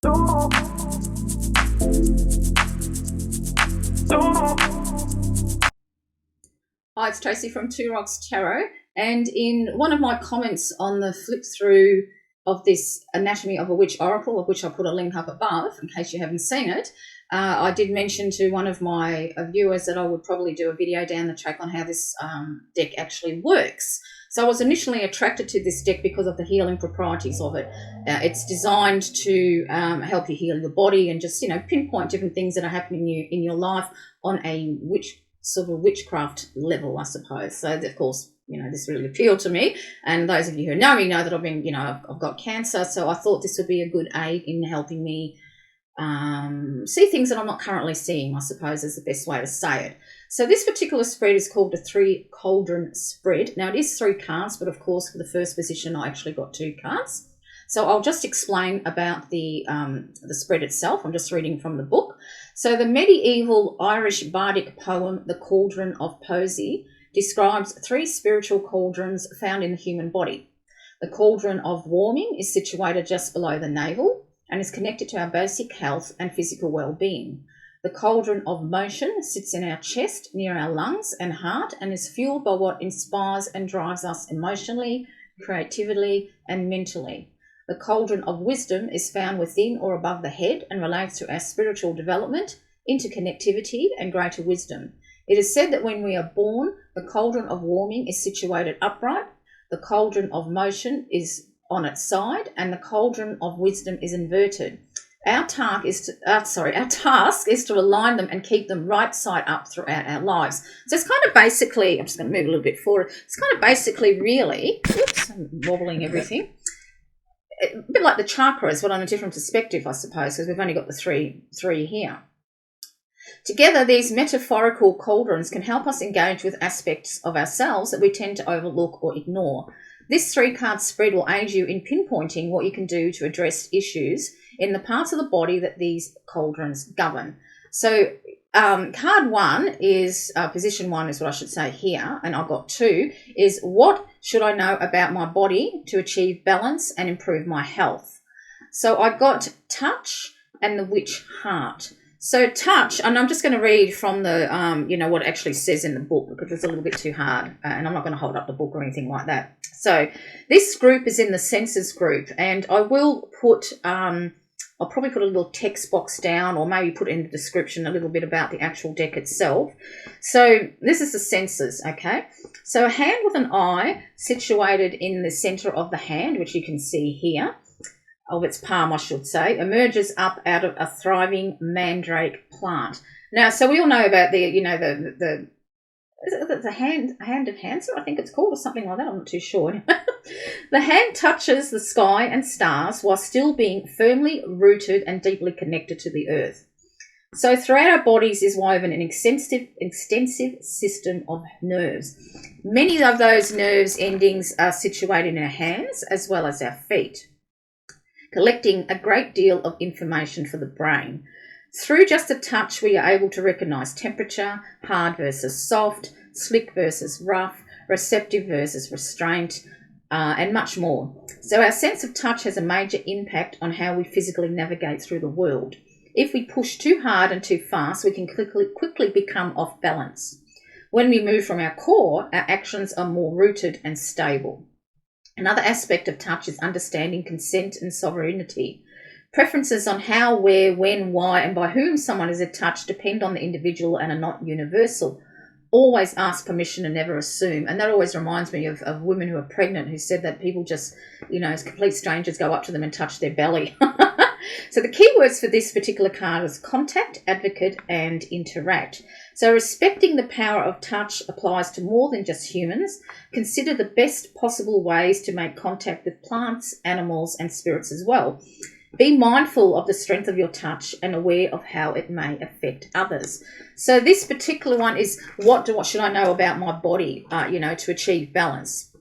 Hi, it's Tracy from Two Rocks Tarot, and in one of my comments on the flip through of this Anatomy of a Witch Oracle, of which I'll put a link up above in case you haven't seen it, I did mention to one of my viewers that I would probably do a video down the track on how this deck actually works. So I was initially attracted to this deck because of the healing properties of it. It's designed to help you heal your body and just, pinpoint different things that are happening in your life on a witchcraft level, I suppose. So, of course, this really appealed to me. And those of you who know me know that I've been, I've got cancer. So I thought this would be a good aid in helping me see things that I'm not currently seeing, I suppose is the best way to say it. So this particular spread is called a 3 Cauldron spread. Now it is 3 cards, but of course for the first position I actually got 2 cards. So I'll just explain about the spread itself. I'm just reading from the book. So the medieval Irish bardic poem, The Cauldron of Posey, describes 3 spiritual cauldrons found in the human body. The cauldron of warming is situated just below the navel and is connected to our basic health and physical well-being. The cauldron of motion sits in our chest near our lungs and heart and is fueled by what inspires and drives us emotionally, creatively, and mentally. The cauldron of wisdom is found within or above the head and relates to our spiritual development, interconnectivity, and greater wisdom. It is said that when we are born, the cauldron of warming is situated upright, the cauldron of motion is on its side, and the cauldron of wisdom is inverted. Our task is to align them and keep them right side up throughout our lives. So it's kind of basically, I'm just going to move a little bit forward. It's kind of basically really, oops, I'm wobbling everything. A bit like the chakras, but on a different perspective, I suppose, because we've only got the three here. Together, these metaphorical cauldrons can help us engage with aspects of ourselves that we tend to overlook or ignore. This 3-card spread will aid you in pinpointing what you can do to address issues in the parts of the body that these cauldrons govern. So card 1 is, position 1 is what I should say here, and I've got 2, is what should I know about my body to achieve balance and improve my health? So I got touch and the witch heart. So touch, and I'm just going to read from the, what it actually says in the book because it's a little bit too hard, and I'm not going to hold up the book or anything like that. So this group is in the senses group, and I will put, I'll probably put a little text box down or maybe put in the description a little bit about the actual deck itself. So this is the senses, okay? So a hand with an eye situated in the center of the hand, which you can see here, of its palm, I should say, emerges up out of a thriving mandrake plant. Now, so we all know about the hand of Hansa, I think it's called, or something like that. I'm not too sure. The hand touches the sky and stars while still being firmly rooted and deeply connected to the earth. So throughout our bodies is woven an extensive system of nerves. Many of those nerves endings are situated in our hands as well as our feet, collecting a great deal of information for the brain. Through just a touch, we are able to recognize temperature, hard versus soft, slick versus rough, receptive versus restraint, and much more. So our sense of touch has a major impact on how we physically navigate through the world. If we push too hard and too fast, we can quickly become off balance. When we move from our core, our actions are more rooted and stable. Another aspect of touch is understanding consent and sovereignty. Preferences on how, where, when, why, and by whom someone is touched depend on the individual and are not universal. Always ask permission and never assume. And that always reminds me of women who are pregnant who said that people just, as complete strangers go up to them and touch their belly. So the key words for this particular card is contact, advocate, and interact. So respecting the power of touch applies to more than just humans. Consider the best possible ways to make contact with plants, animals, and spirits as well. Be mindful of the strength of your touch and aware of how it may affect others. So this particular one is what should I know about my body, to achieve balance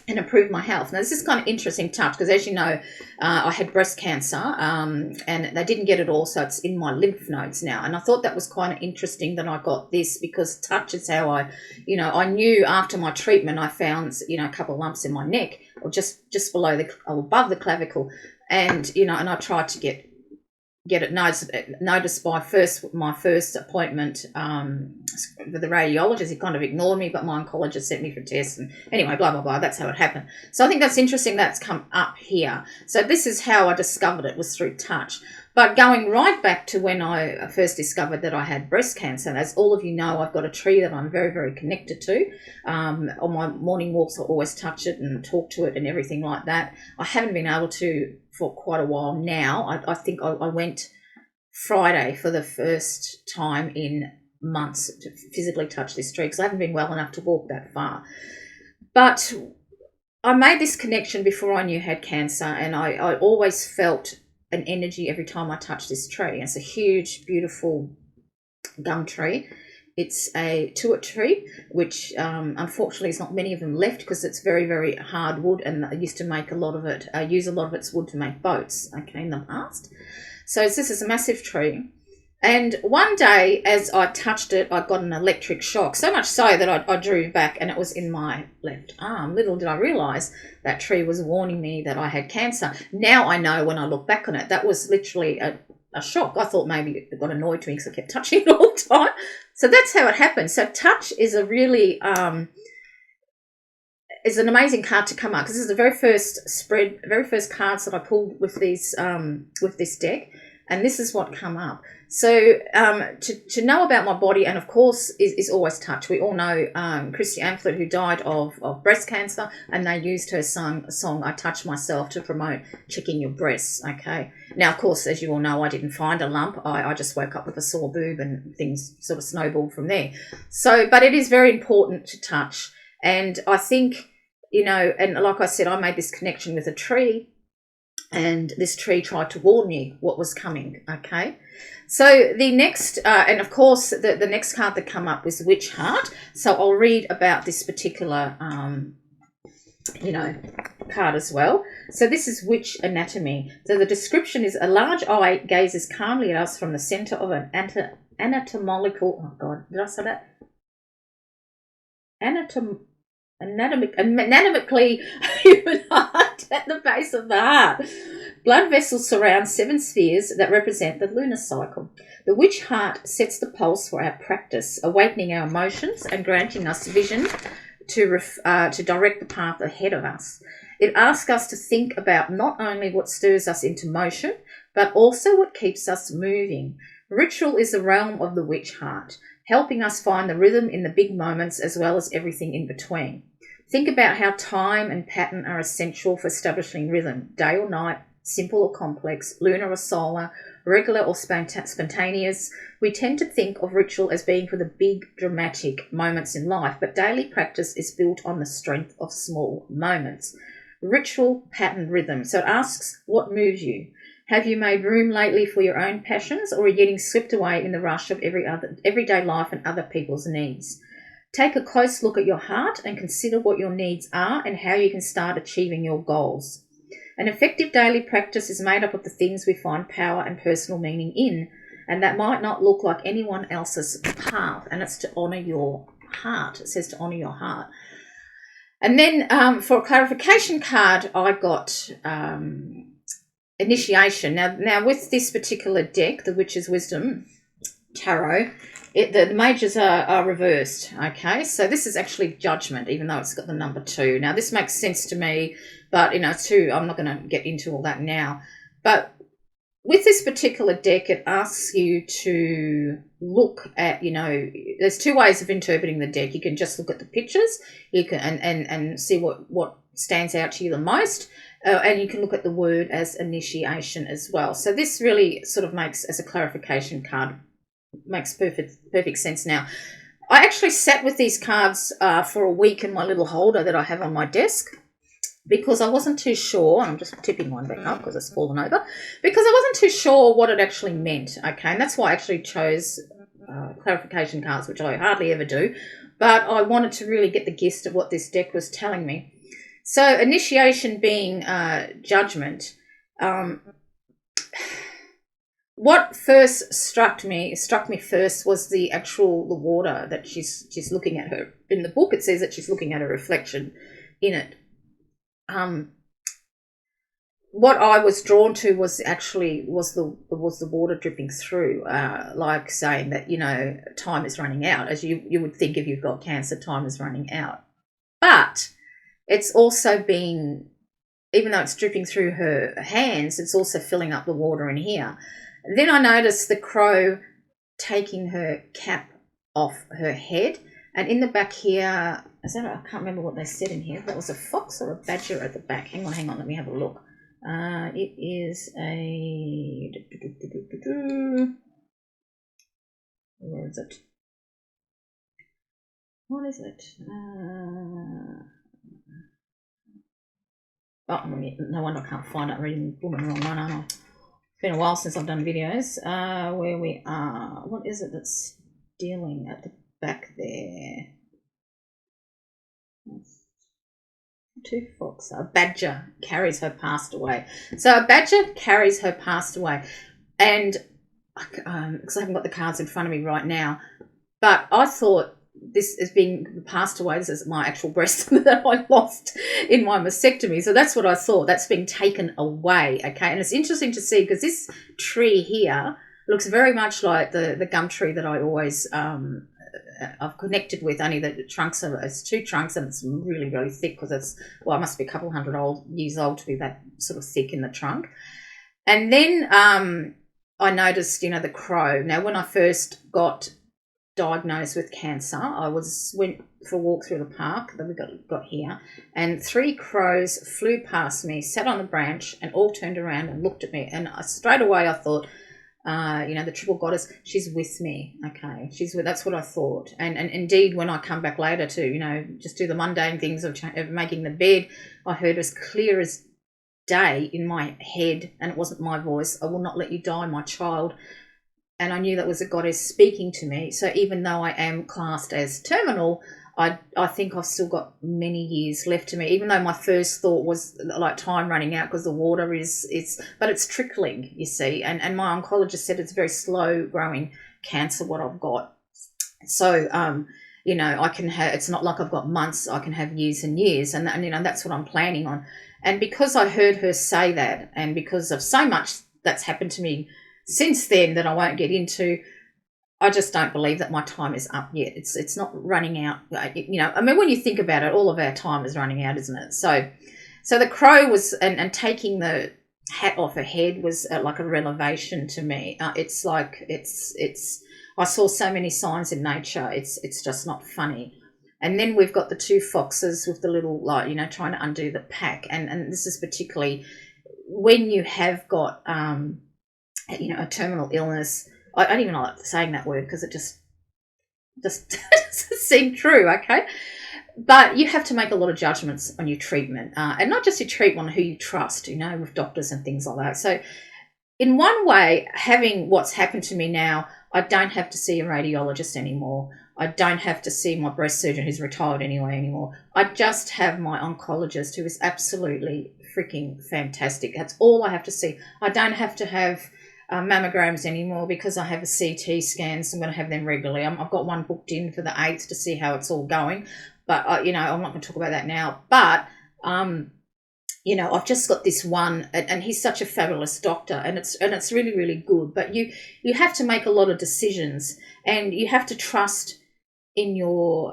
and improve my health. Now, this is kind of interesting touch because, as you know, I had breast cancer and they didn't get it all, so it's in my lymph nodes now. And I thought that was kind of interesting that I got this because touch is how I knew after my treatment I found, a couple of lumps in my neck or just below above the clavicle. And, and I tried to get get it noticed by my first appointment with the radiologist. He kind of ignored me, but my oncologist sent me for tests, and anyway, blah blah blah. That's how it happened. So I think that's interesting. That's come up here. So this is how I discovered it, was through touch. But going right back to when I first discovered that I had breast cancer, and as all of you know, I've got a tree that I'm very, very connected to. On my morning walks, I always touch it and talk to it and everything like that. I haven't been able to for quite a while now. I think I went Friday for the first time in months to physically touch this tree because I haven't been well enough to walk that far. But I made this connection before I knew I had cancer, and I always felt an energy every time I touch this tree. It's a huge, beautiful gum tree. It's a tuat tree, which unfortunately is not many of them left because it's very, very hard wood, and I used to make a lot of it, use a lot of its wood to make boats, okay, in the past. So this is a massive tree. And one day, as I touched it, I got an electric shock, so much so that I drew back and it was in my left arm. Little did I realise that tree was warning me that I had cancer. Now I know when I look back on it, that was literally a shock. I thought maybe it got annoyed to me because I kept touching it all the time. So that's how it happened. So touch is a really... is an amazing card to come up because this is the very first cards that I pulled with these with this deck, and this is what come up. So to know about my body, and of course is always touch. We all know Christy Amphlett, who died of breast cancer, and they used her song "I Touch Myself" to promote checking your breasts. Okay, now of course, as you all know, I didn't find a lump. I just woke up with a sore boob, and things sort of snowballed from there. So, but it is very important to touch, and I think, you know, and like I said, I made this connection with a tree, and this tree tried to warn me what was coming, okay? So the next, and of course, the next card that come up was Witch Heart. So I'll read about this particular, card as well. So this is Witch Anatomy. So the description is: a large eye gazes calmly at us from the centre of an anatomically human heart at the base of the heart. Blood vessels surround 7 spheres that represent the lunar cycle. The witch heart sets the pulse for our practice, awakening our emotions and granting us vision to direct the path ahead of us. It asks us to think about not only what stirs us into motion, but also what keeps us moving. Ritual is the realm of the witch heart, helping us find the rhythm in the big moments as well as everything in between. Think about how time and pattern are essential for establishing rhythm, day or night, simple or complex, lunar or solar, regular or spontaneous. We tend to think of ritual as being for the big, dramatic moments in life, but daily practice is built on the strength of small moments. Ritual, pattern, rhythm. So it asks, what moves you? Have you made room lately for your own passions, or are you getting swept away in the rush of everyday life and other people's needs? Take a close look at your heart and consider what your needs are and how you can start achieving your goals. An effective daily practice is made up of the things we find power and personal meaning in, and that might not look like anyone else's path, and it's to honour your heart. It says to honour your heart. And then for a clarification card, I got Initiation. Now with this particular deck, the Witch's Wisdom Tarot, the majors are reversed, okay? So this is actually Judgment, even though it's got the number 2. Now, this makes sense to me, but, I'm not going to get into all that now. But with this particular deck, it asks you to look at, there's 2 ways of interpreting the deck. You can just look at the pictures, you can and see what stands out to you the most, and you can look at the word as initiation as well. So this really sort of makes, as a clarification card, makes perfect sense now. I actually sat with these cards for a week in my little holder that I have on my desk, because I wasn't too sure. I'm just tipping one back up because it's fallen over, because I wasn't too sure what it actually meant, okay? And that's why I actually chose clarification cards, which I hardly ever do, but I wanted to really get the gist of what this deck was telling me. So initiation being judgment, what first struck me first was the water that she's looking at her. In the book, it says that she's looking at a reflection in it. what I was drawn to was actually was the water dripping through, like saying that, you know, time is running out, as you would think if you've got cancer, time is running out. But it's also been, even though it's dripping through her hands, it's also filling up the water in here. Then I noticed the crow taking her cap off her head, and in the back here, I can't remember what they said in here. If that was a fox or a badger at the back. Hang on, let me have a look. It is a... Where is it? What is it? Oh, no wonder I can't find it. I'm reading woman wrong one, aren't I? It's been a while since I've done videos. Where we are. What is it that's dealing at the back there? Two fox. A badger carries her past away. So a badger carries her past away. And because I haven't got the cards in front of me right now, but I thought this is being passed away. This is my actual breast that I lost in my mastectomy. So that's what I thought. That's being taken away. Okay. And it's interesting to see because this tree here looks very much like the gum tree that I always I've connected with, only that the trunks are, it's two trunks and it's really, really thick because it's, well, it must be a couple years old to be that sort of thick in the trunk. And then I noticed, you know, the crow. Now, when I first got diagnosed with cancer, I went for a walk through the park that we got here, and 3 crows flew past me, sat on the branch, and all turned around and looked at me. And straight away I thought, you know, the triple goddess, she's with me. Okay, that's what I thought. And indeed, when I come back later to, you know, just do the mundane things of making the bed, I heard as clear as day in my head, and it wasn't my voice, "I will not let you die, my child." And I knew that was a goddess speaking to me. So even though I am classed as terminal, I think I've still got many years left to me, even though my first thought was like time running out because the water but it's trickling, you see. And my oncologist said it's very slow growing cancer, what I've got. So, you know, I can have, it's not like I've got months, I can have years and years. And you know, that's what I'm planning on. And because I heard her say that, and because of so much that's happened to me since then that I won't get into, I just don't believe that my time is up yet. It's not running out. You know, I mean, when you think about it, all of our time is running out, isn't it? So the crow was, and taking the hat off her head was like a revelation to me. It's like, I saw so many signs in nature. It's just not funny. And then we've got the 2 foxes with the little, like, you know, trying to undo the pack. And this is particularly when you have got, you know, a terminal illness. I don't even like saying that word because it just doesn't seem true, okay? But you have to make a lot of judgments on your treatment, and not just your treatment, on who you trust, you know, with doctors and things like that. So in one way, having what's happened to me now, I don't have to see a radiologist anymore. I don't have to see my breast surgeon who's retired anymore. I just have my oncologist who is absolutely freaking fantastic. That's all I have to see. I don't have to have mammograms anymore because I have a CT scan, so I'm going to have them regularly. I've got one booked in for the 8th to see how it's all going, but you know, I'm not going to talk about that now. But you know, I've just got this one, and he's such a fabulous doctor, and it's really, really good. But you have to make a lot of decisions, and you have to trust in your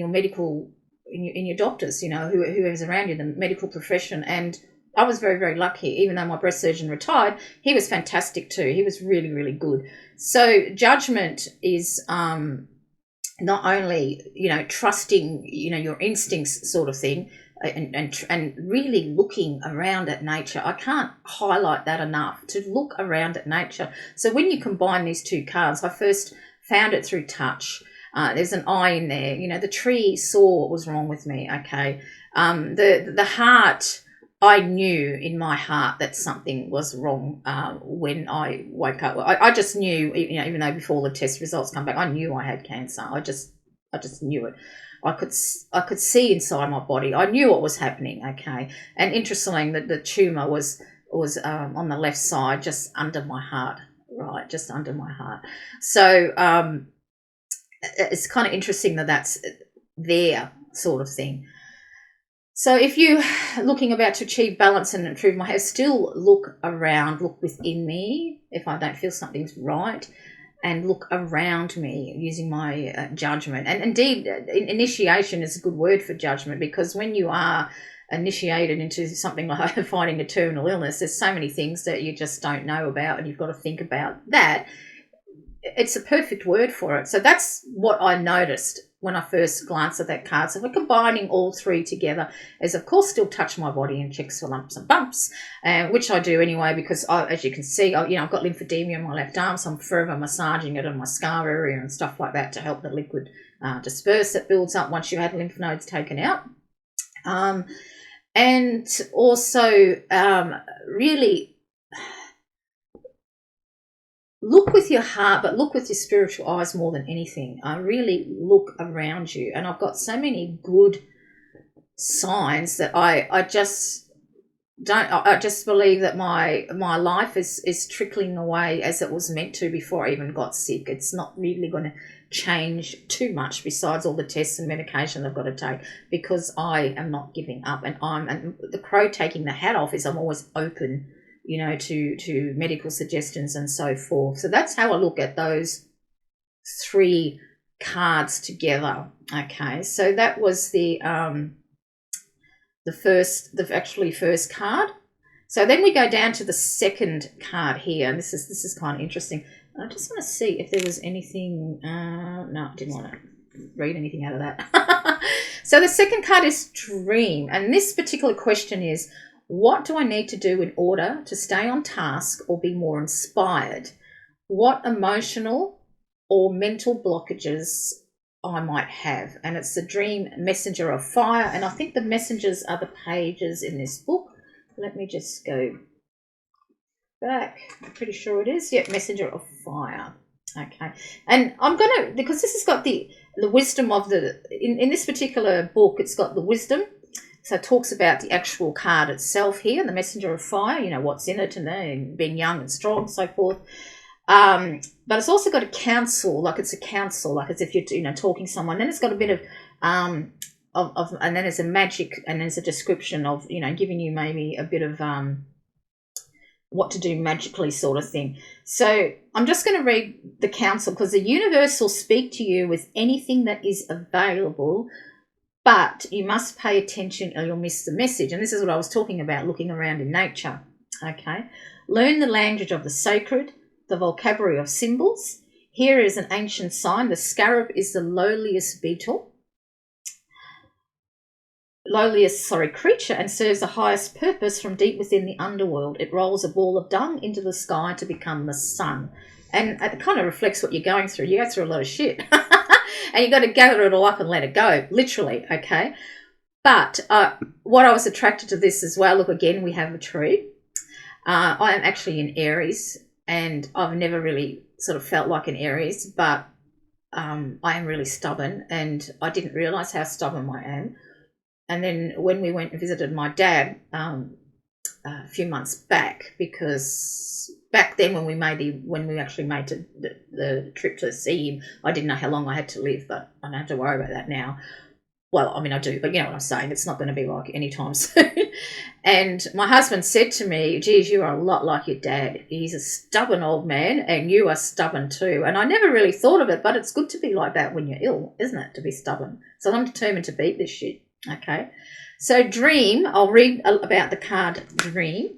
medical, in your doctors, you know, whoever's around you, the medical profession. And I was very, very lucky. Even though my breast surgeon retired, he was fantastic too. He was really, really good. So judgment is not only, you know, trusting, you know, your instincts sort of thing, and really looking around at nature. I can't highlight that enough, to look around at nature. So when you combine these 2 cards, I first found it through touch. There's an eye in there. You know, the tree saw what was wrong with me, okay? The heart, I knew in my heart that something was wrong when I woke up. I just knew, you know, even though before the test results come back, I knew I had cancer. I just knew it. I could see inside my body. I knew what was happening, okay? And interestingly, the tumour was on the left side, just under my heart, right, just under my heart. So it's kind of interesting that that's there, sort of thing. So if you looking about to achieve balance and improve my health, still look around, look within me if I don't feel something's right, and look around me using my judgment. And indeed, initiation is a good word for judgment, because when you are initiated into something like fighting a terminal illness, there's so many things that you just don't know about, and you've got to think about that. It's a perfect word for it. So that's what I noticed when I first glanced at that card. So we're combining all three together, as of course still touch my body and checks for lumps and bumps, which I do anyway, because as you can see, I've got lymphedema in my left arm, so I'm forever massaging it on my scar area and stuff like that to help the liquid disperse that builds up once you had lymph nodes taken out. And also really look with your heart, but look with your spiritual eyes more than anything. Really look around you. And I've got so many good signs that I just believe that my life is trickling away as it was meant to before I even got sick. It's not really going to change too much besides all the tests and medication I've got to take, because I am not giving up. And the crow taking the hat off is I'm always open, to medical suggestions and so forth. So that's how I look at those three cards together. Okay, so that was the first card. So then we go down to the second card here, and this is kind of interesting. I just want to see if there was anything. No, I didn't want to read anything out of that. So the second card is dream, and this particular question is, what do I need to do in order to stay on task or be more inspired? What emotional or mental blockages I might have? And it's the dream messenger of fire, and I think the messengers are the pages in this book. Let me just go back. I'm pretty sure it is. Yep, messenger of fire. Okay, and I'm gonna, because this has got the wisdom of in this particular book, it's got the wisdom. So it talks about the actual card itself here, the messenger of fire, what's in it, and being young and strong and so forth. But it's also got a counsel, like it's a counsel, like as if you're talking to someone. Then it's got a bit of and then there's a magic, and there's a description of, giving you maybe a bit of what to do magically sort of thing. So I'm just going to read the counsel, because the universe will speak to you with anything that is available, but you must pay attention or you'll miss the message. And this is what I was talking about, looking around in nature. Okay. Learn the language of the sacred, the vocabulary of symbols. Here is an ancient sign. The scarab is the lowliest creature, and serves the highest purpose from deep within the underworld. It rolls a ball of dung into the sky to become the sun. And it kind of reflects what you're going through. You go through a lot of shit. And you've got to gather it all up and let it go, literally, okay? But what I was attracted to this as well, look, again, we have a tree. I am actually in Aries, and I've never really sort of felt like an Aries, but I am really stubborn, and I didn't realise how stubborn I am. And then when we went and visited my dad a few months back, because back then when we actually made the trip to see him, I didn't know how long I had to live, but I don't have to worry about that now. Well, I mean, I do, but you know what I'm saying. It's not going to be like anytime soon. And my husband said to me, geez, you are a lot like your dad. He's a stubborn old man, and you are stubborn too. And I never really thought of it, but it's good to be like that when you're ill, isn't it, to be stubborn? So I'm determined to beat this shit. Okay, so dream, I'll read about the card dream.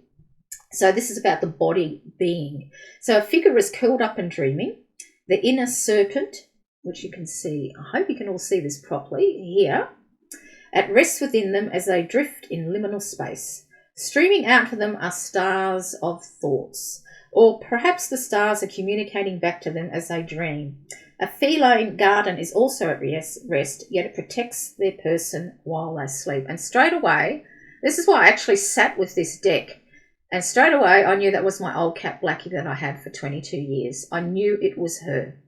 So this is about the body being. So a figure is curled up and dreaming. The inner serpent, which you can see, I hope you can all see this properly here, at rest within them as they drift in liminal space. Streaming out from them are stars of thoughts, or perhaps the stars are communicating back to them as they dream. A feline garden is also at rest, yet it protects their person while they sleep. And straight away, this is why I actually sat with this deck. And straight away, I knew that was my old cat Blackie that I had for 22 years. I knew it was her.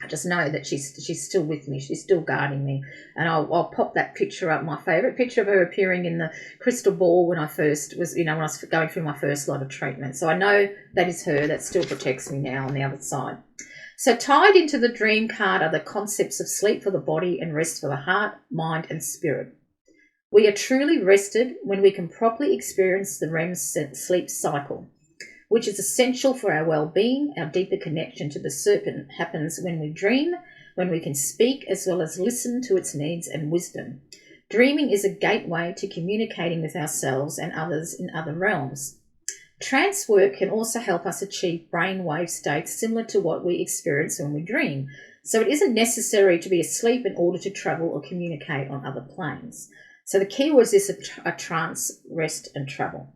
I just know that she's still with me. She's still guarding me. And I'll pop that picture up, my favourite picture of her appearing in the crystal ball when I first was, when I was going through my first lot of treatment. So I know that is her. That still protects me now on the other side. So tied into the dream card are the concepts of sleep for the body and rest for the heart, mind and spirit. We are truly rested when we can properly experience the REM sleep cycle, which is essential for our well-being. Our deeper connection to the serpent happens when we dream, when we can speak as well as listen to its needs and wisdom. Dreaming is a gateway to communicating with ourselves and others in other realms. Trance work can also help us achieve brainwave states similar to what we experience when we dream. So it isn't necessary to be asleep in order to travel or communicate on other planes. So the key was this: a trance, rest and travel.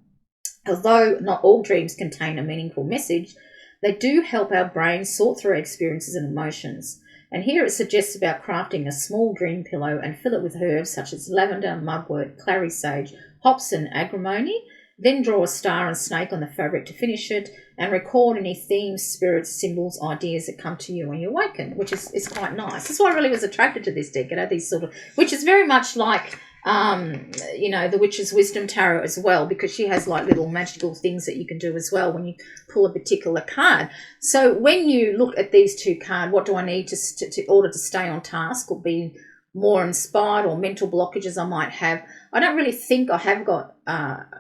Although not all dreams contain a meaningful message, they do help our brain sort through our experiences and emotions. And here it suggests about crafting a small dream pillow and fill it with herbs such as lavender, mugwort, clary sage, hops and agrimony. Then draw a star and snake on the fabric to finish it, and record any themes, spirits, symbols, ideas that come to you when you awaken, which is quite nice. That's why I really was attracted to this deck, these sort of, which is very much like the Witch's Wisdom Tarot as well, because she has like little magical things that you can do as well when you pull a particular card. So when you look at these two cards, what do I need to order to stay on task or be more inspired, or mental blockages I might have? I don't really think I have got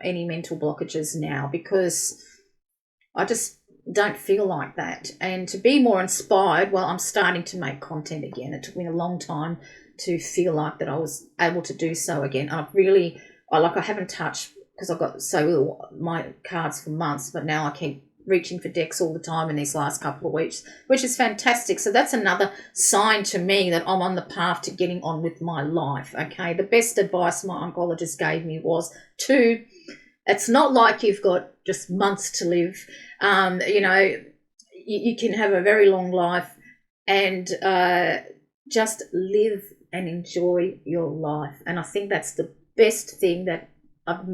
any mental blockages now, because I just don't feel like that. And to be more inspired, well, I'm starting to make content again. It took me a long time to feel like that I was able to do so again. I haven't touched, because I've got so little my cards for months, but now I keep reaching for decks all the time in these last couple of weeks, which is fantastic. So that's another sign to me that I'm on the path to getting on with my life. Okay, the best advice my oncologist gave me was it's not like you've got just months to live. You can have a very long life, and just live and enjoy your life. And I think that's the best thing that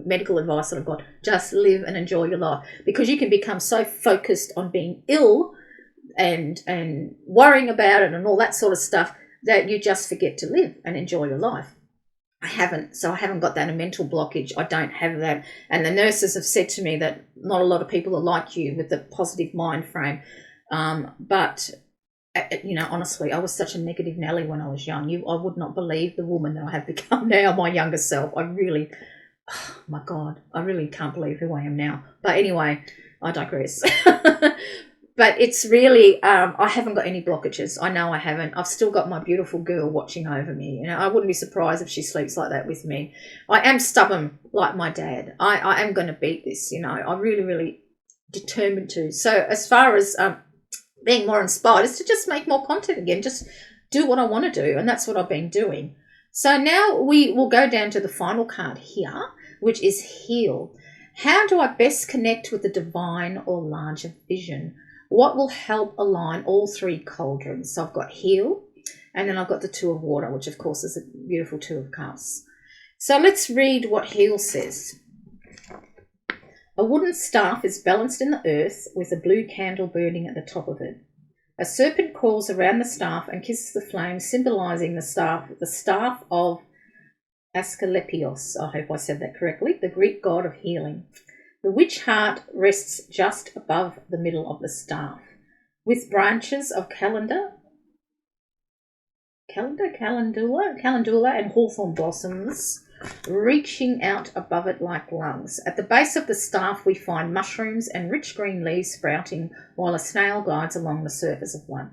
medical advice that I've got. Just live and enjoy your life, because you can become so focused on being ill and worrying about it and all that sort of stuff that you just forget to live and enjoy your life. I haven't got that, a mental blockage. I don't have that. And the nurses have said to me that not a lot of people are like you with the positive mind frame. But honestly, I was such a negative Nelly when I was young. I would not believe the woman that I have become now, my younger self. Oh my God, I really can't believe who I am now. But anyway, I digress. But it's really, I haven't got any blockages. I know I haven't. I've still got my beautiful girl watching over me. I wouldn't be surprised if she sleeps like that with me. I am stubborn like my dad. I am going to beat this, I'm really, really determined to. So as far as being more inspired is to just make more content again, just do what I want to do. And that's what I've been doing. So now we will go down to the final card here, which is Heal. How do I best connect with the divine or larger vision? What will help align all three cauldrons? So I've got Heal, and then I've got the Two of Water, which of course is a beautiful Two of Cups. So let's read what Heal says. A wooden staff is balanced in the earth with a blue candle burning at the top of it. A serpent coils around the staff and kisses the flame, symbolizing the staff of Asclepios. I hope I said that correctly, the Greek god of healing. The witch heart rests just above the middle of the staff, with branches of calendula and hawthorn blossoms reaching out above it like lungs. At the base of the staff we find mushrooms and rich green leaves sprouting, while a snail glides along the surface of one.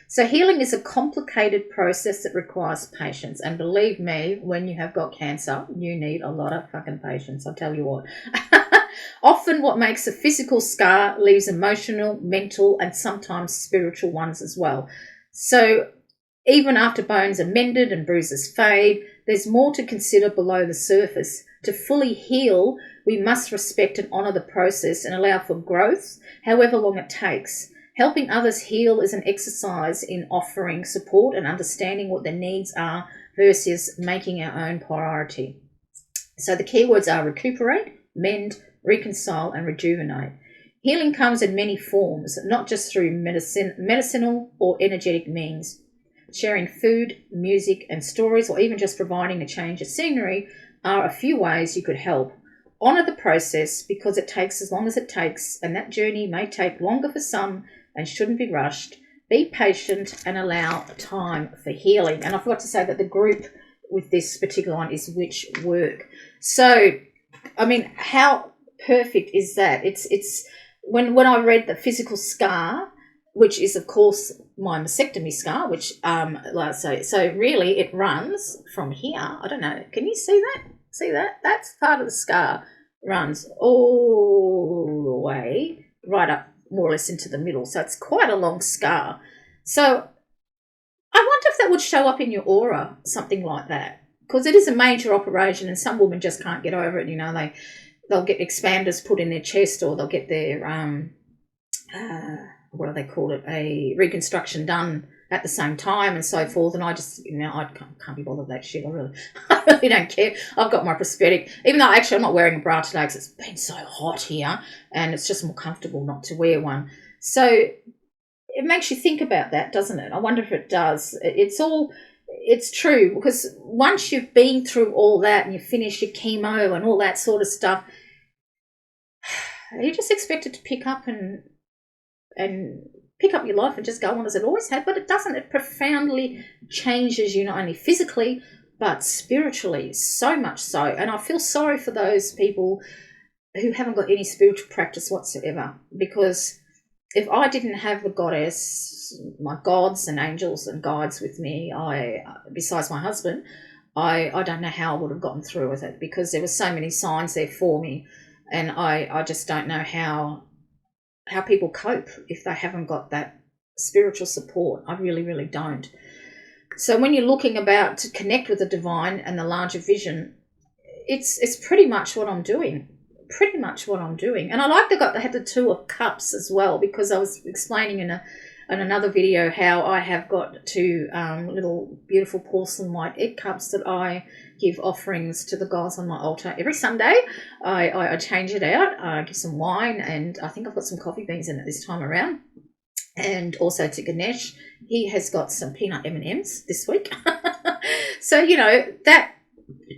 So healing is a complicated process that requires patience. And believe me, when you have got cancer, you need a lot of fucking patience, I'll tell you what. Often what makes a physical scar leaves emotional, mental, and sometimes spiritual ones as well. So even after bones are mended and bruises fade, there's more to consider below the surface. To fully heal, we must respect and honour the process and allow for growth, however long it takes. Helping others heal is an exercise in offering support and understanding what their needs are versus making our own priority. So the keywords are recuperate, mend, reconcile, and rejuvenate. Healing comes in many forms, not just through medicinal or energetic means. Sharing food, music, and stories, or even just providing a change of scenery are a few ways you could help. Honour the process because it takes as long as it takes, and that journey may take longer for some and shouldn't be rushed. Be patient and allow time for healing. And I forgot to say that the group with this particular one is witch work. So, I mean, how perfect is that? It's when I read the physical scar, which is of course my mastectomy scar, which so really it runs from here. I don't know. Can you see that? See that? That's part of the scar. Runs all the way right up more or less into the middle. So it's quite a long scar. So I wonder if that would show up in your aura, something like that, because it is a major operation and some women just can't get over it. You know, they'll get expanders put in their chest, or they'll get their what do they call it, a reconstruction done at the same time and so forth. And I just, I can't be bothered with that shit. I really don't care. I've got my prosthetic, even though actually I'm not wearing a bra today because it's been so hot here and it's just more comfortable not to wear one. So it makes you think about that, doesn't it? I wonder if it does. It's true, because once you've been through all that and you finish your chemo and all that sort of stuff, you just expect it to pick up and pick up your life and just go on as it always had. But it doesn't. It profoundly changes you, not only physically but spiritually, so much so. And I feel sorry for those people who haven't got any spiritual practice whatsoever, because if I didn't have the goddess, my gods and angels and guides with me, besides my husband, I don't know how I would have gotten through with it, because there were so many signs there for me, and I just don't know how people cope if they haven't got that spiritual support. I really, really don't. So when you're looking about to connect with the divine and the larger vision, it's pretty much what I'm doing. Pretty much what I'm doing. And I like they had the Two of Cups as well, because I was explaining in another video how I have got two little beautiful porcelain white egg cups that I give offerings to the gods on my altar every Sunday. I change it out. I give some wine, and I think I've got some coffee beans in it this time around. And also to Ganesh, he has got some peanut M&Ms this week. So, that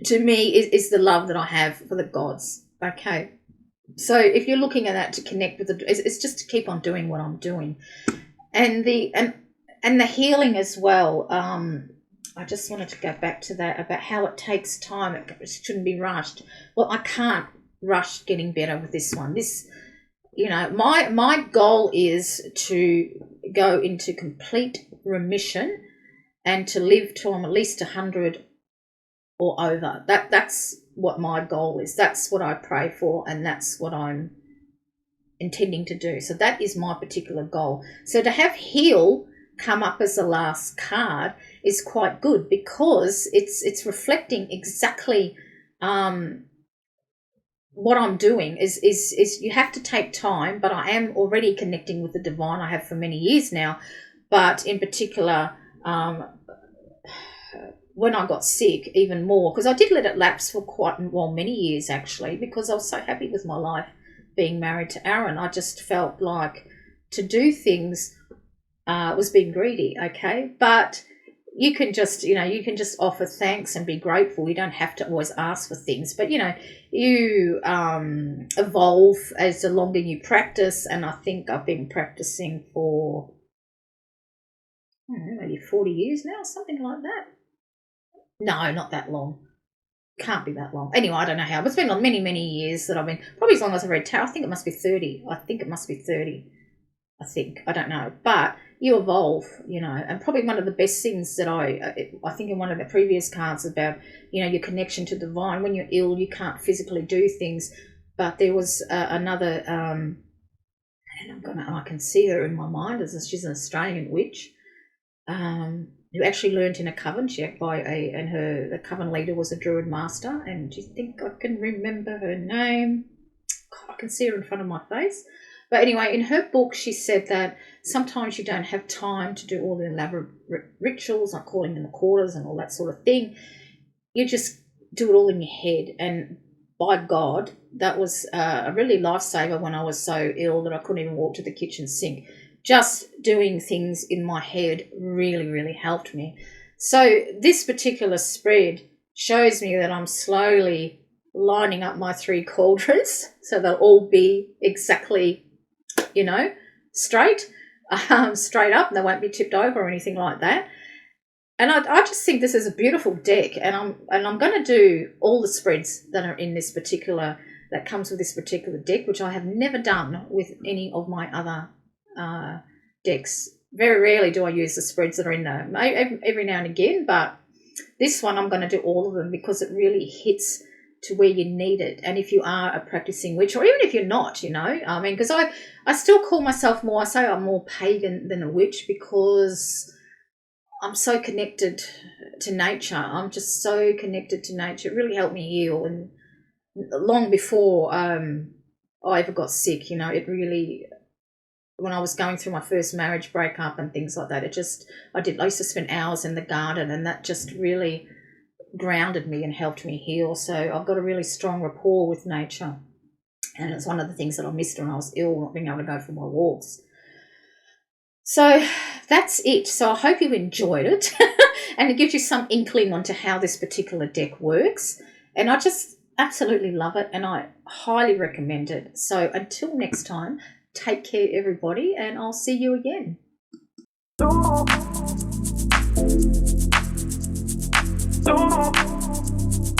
to me is the love that I have for the gods. Okay. So if you're looking at that to connect with it's just to keep on doing what I'm doing. And the healing as well. I just wanted to go back to that about how it takes time. It shouldn't be rushed. Well, I can't rush getting better with this one. This, my goal is to go into complete remission and to live till I'm at least 100 or over. That's what my goal is. That's what I pray for, and that's what I'm intending to do. So that is my particular goal. So to have heal come up as the last card is quite good, because it's reflecting exactly what I'm doing is you have to take time, but I am already connecting with the divine. I have for many years now, but in particular when I got sick, even more, because I did let it lapse for many years actually, because I was so happy with my life being married to Aaron. I just felt like to do things was being greedy, okay? But you can just, offer thanks and be grateful. You don't have to always ask for things, but, you evolve as the longer you practice, and I think I've been practicing for, maybe 40 years now, something like that. No, not that long. Can't be that long. Anyway, I don't know how. But it's been many, many years that I've been, probably as long as I've read tarot. I think it must be 30. I don't know. But you evolve, and probably one of the best things that I think in one of the previous cards about, your connection to divine. When you're ill, you can't physically do things. But there was another, and I can see her in my mind, as she's an Australian witch, who actually learnt in a coven. The coven leader was a druid master, and do you think I can remember her name? God, I can see her in front of my face. But anyway, in her book, she said that sometimes you don't have time to do all the elaborate rituals, like calling in the quarters and all that sort of thing. You just do it all in your head. And by God, that was a really lifesaver when I was so ill that I couldn't even walk to the kitchen sink. Just doing things in my head really, really helped me. So this particular spread shows me that I'm slowly lining up my 3 cauldrons, so they'll all be exactly, straight up, and they won't be tipped over or anything like that. And I just think this is a beautiful deck, and I'm going to do all the spreads that are in this particular, that comes with this particular deck, which I have never done with any of my other decks. Very rarely do I use the spreads that are in there, every now and again, but this one I'm going to do all of them because it really hits to where you need it. And if you are a practicing witch, or even if you're not, you know, I mean, because I still call myself more, I say I'm more pagan than a witch because I'm so connected to nature. I'm just so connected to nature. It really helped me heal. And long before I ever got sick, you know, it really, when I was going through my first marriage breakup and things like that, I used to spend hours in the garden, and that just really grounded me and helped me heal. So I've got a really strong rapport with nature. And it's one of the things that I missed when I was ill, not being able to go for my walks. So that's it. So I hope you enjoyed it and it gives you some inkling onto how this particular deck works. And I just absolutely love it and I highly recommend it. So until next time, take care everybody, and I'll see you again.